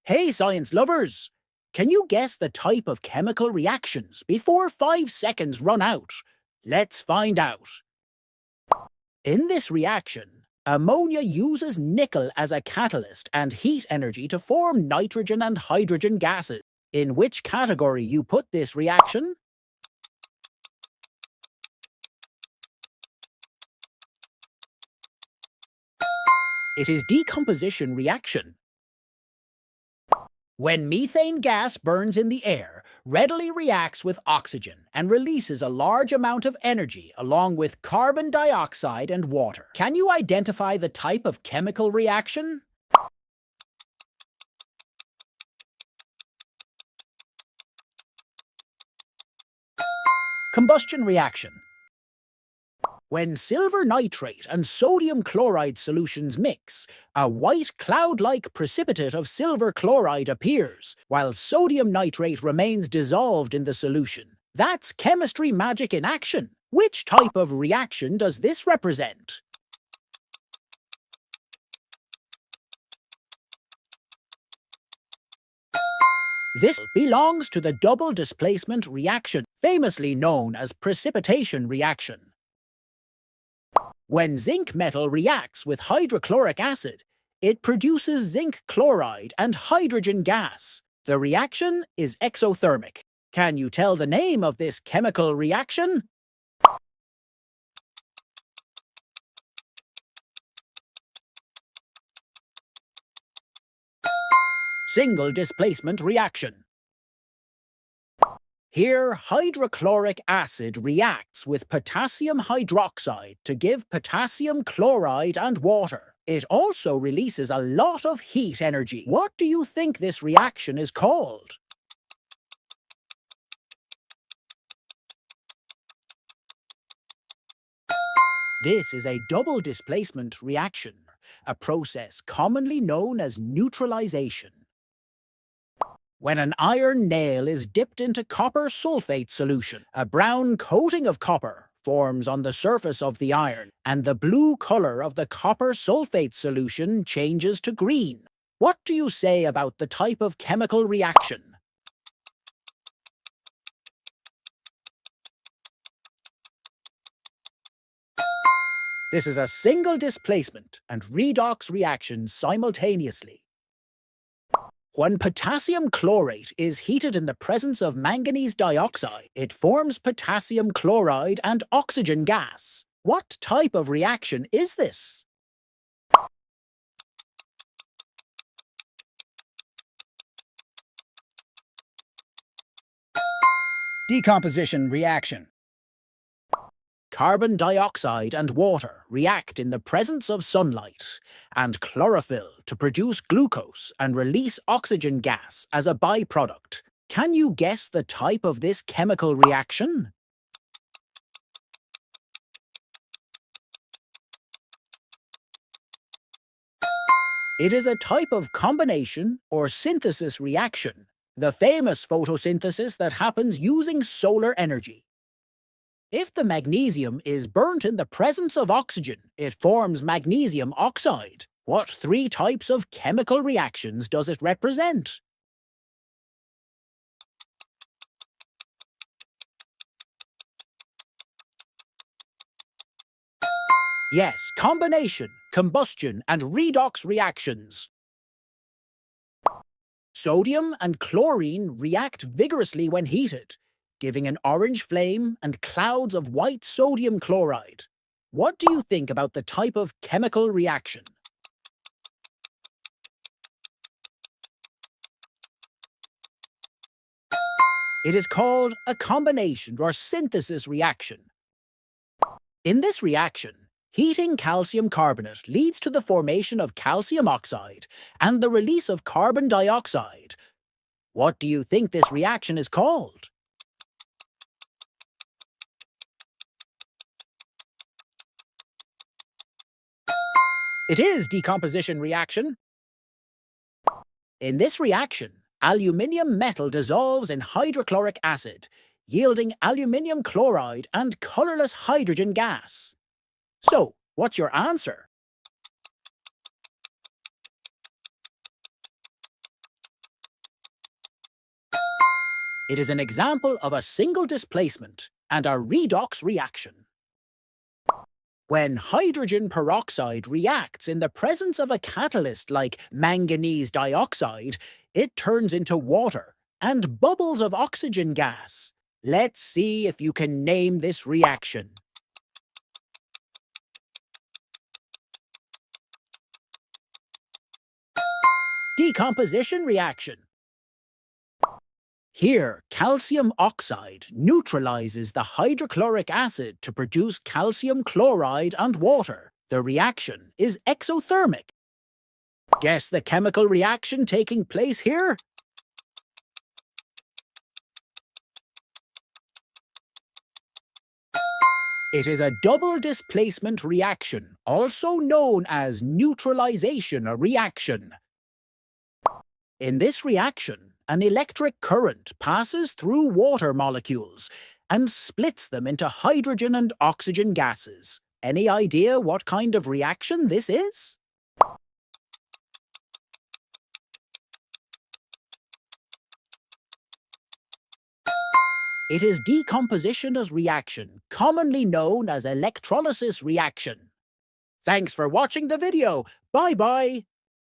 Hey, science lovers! Can you guess the type of chemical reactions before 5 seconds run out? Let's find out. In this reaction, ammonia uses nickel as a catalyst and heat energy to form nitrogen and hydrogen gases. In which category you put this reaction? It is decomposition reaction. When methane gas burns in the air, readily reacts with oxygen and releases a large amount of energy along with carbon dioxide and water. Can you identify the type of chemical reaction? Combustion reaction. When silver nitrate and sodium chloride solutions mix, a white cloud-like precipitate of silver chloride appears, while sodium nitrate remains dissolved in the solution. That's chemistry magic in action. Which type of reaction does this represent? This belongs to the double displacement reaction, famously known as precipitation reaction. When zinc metal reacts with hydrochloric acid, it produces zinc chloride and hydrogen gas. The reaction is exothermic. Can you tell the name of this chemical reaction? Single displacement reaction. Here, hydrochloric acid reacts with potassium hydroxide to give potassium chloride and water. It also releases a lot of heat energy. What do you think this reaction is called? This is a double displacement reaction, a process commonly known as neutralization. When an iron nail is dipped into copper sulfate solution, a brown coating of copper forms on the surface of the iron, and the blue color of the copper sulfate solution changes to green. What do you say about the type of chemical reaction? This is a single displacement and redox reaction simultaneously. When potassium chlorate is heated in the presence of manganese dioxide, it forms potassium chloride and oxygen gas. What type of reaction is this? Decomposition reaction. Carbon dioxide and water react in the presence of sunlight and chlorophyll to produce glucose and release oxygen gas as a byproduct. Can you guess the type of this chemical reaction? It is a type of combination or synthesis reaction, the famous photosynthesis that happens using solar energy. If the magnesium is burnt in the presence of oxygen, it forms magnesium oxide. What three types of chemical reactions does it represent? Yes, combination, combustion, and redox reactions. Sodium and chlorine react vigorously when heated, giving an orange flame and clouds of white sodium chloride. What do you think about the type of chemical reaction? It is called a combination or synthesis reaction. In this reaction, heating calcium carbonate leads to the formation of calcium oxide and the release of carbon dioxide. What do you think this reaction is called? It is decomposition reaction. In this reaction, aluminium metal dissolves in hydrochloric acid, yielding aluminium chloride and colorless hydrogen gas. So, what's your answer? It is an example of a single displacement and a redox reaction. When hydrogen peroxide reacts in the presence of a catalyst like manganese dioxide, it turns into water and bubbles of oxygen gas. Let's see if you can name this reaction. Decomposition reaction. Here, calcium oxide neutralizes the hydrochloric acid to produce calcium chloride and water. The reaction is exothermic. Guess the chemical reaction taking place here? It is a double displacement reaction, also known as neutralization reaction. In this reaction, an electric current passes through water molecules and splits them into hydrogen and oxygen gases. Any idea what kind of reaction this is? It is decomposition as reaction, commonly known as electrolysis reaction. Thanks for watching the video. Bye-bye.